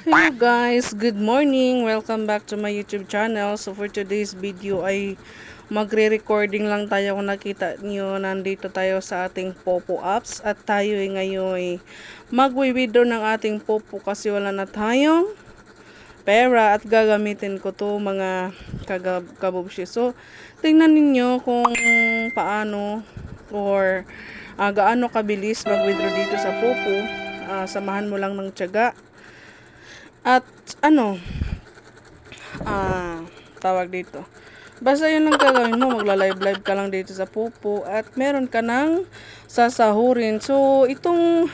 Hello guys, good morning. Welcome back to my YouTube channel. So for today's video ay magre-recording lang tayo. Kung nakita nyo, nandito tayo sa ating Popo apps at tayo ay ngayon magwi-withdraw ng ating Popo kasi wala na tayong pera at gagamitin ko to mga kabubshi. So tingnan ninyo kung paano or gaano kabilis mag-withdraw dito sa Popo. Samahan mo lang ng tiyaga. At tawag dito. Basta yun lang gagawin mo, magla-live ka lang dito sa Popo at meron ka nang sasahurin. So, itong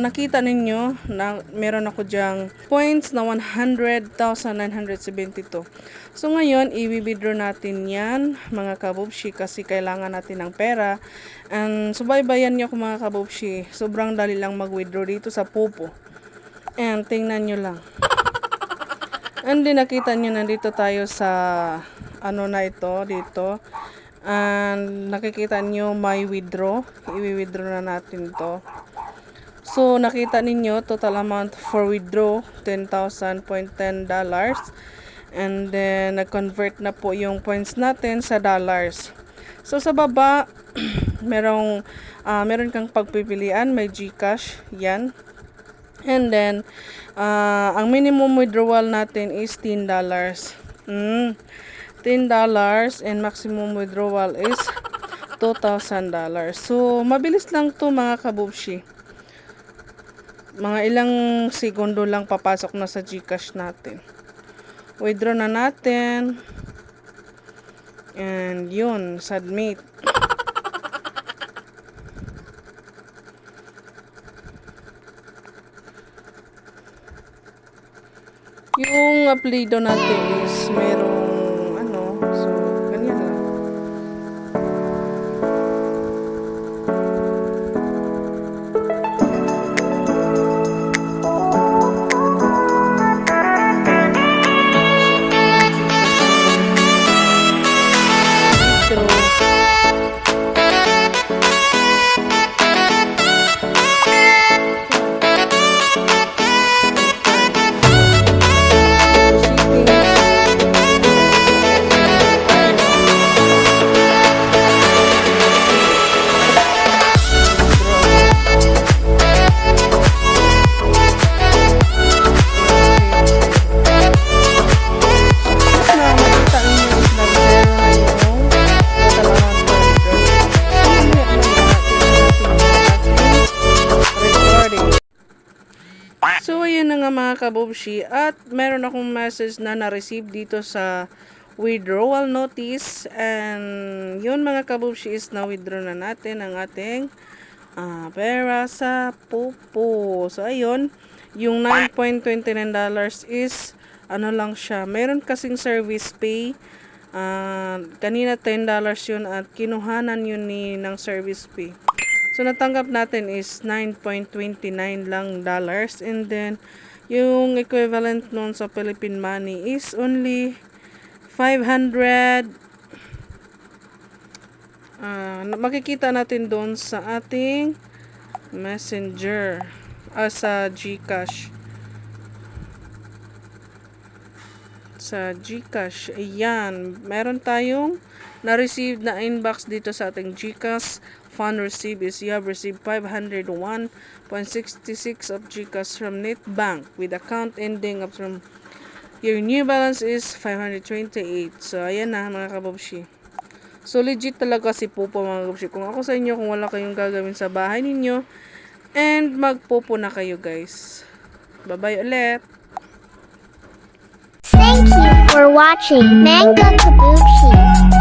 nakita ninyo na meron ako dyang points na 100,972. So, ngayon, i-withdraw natin yan, mga kabubshi, kasi kailangan natin ng pera. And subaybayan nyo ko mga kabubshi. Sobrang dali lang mag-withdraw dito sa Popo. And tingnan nyo lang. And din nakita nyo nandito tayo sa na ito dito. And nakikita nyo may withdraw. I-withdraw na natin to. So nakita ninyo total amount for withdraw $10,000.10. And then nag-convert na po yung points natin sa dollars. So sa baba meron kang pagpipilian, may GCash yan. And then, ang minimum withdrawal natin is $10. $10 and maximum withdrawal is $2,000. So, mabilis lang to mga kabubshi. Mga ilang segundo lang papasok na sa GCash natin. Withdraw na natin. And yun, submit. Yung apelido natin is merong so ganyan lang. So, ayan na nga mga kabubshi. At meron akong message na na-receive dito sa withdrawal notice. And yun mga kabubshi is na-withdraw na natin ang ating pera sa Popo. So, ayun. Yung $9.29 is lang siya. Meron kasing service pay. Kanina $10 yun at kinuhanan yun ng service pay. So, natanggap natin is $9.29 lang dollars. And then, yung equivalent nun sa Philippine money is only 500. Makikita natin doon sa ating messenger. Sa GCash. Sa GCash. Ayan. Meron tayong na-receive na inbox dito sa ating GCash. Fund received is you have received 501.66 of GCash from NetBank with account ending up from your new balance is 528. So, ayan na mga kabubshi. So, legit talaga si Popo mga kabubshi. Kung ako sa inyo, kung wala kayong gagawin sa bahay ninyo, and magpopo na kayo guys. Bye-bye ulit. Thank you for watching Mango Kabuki.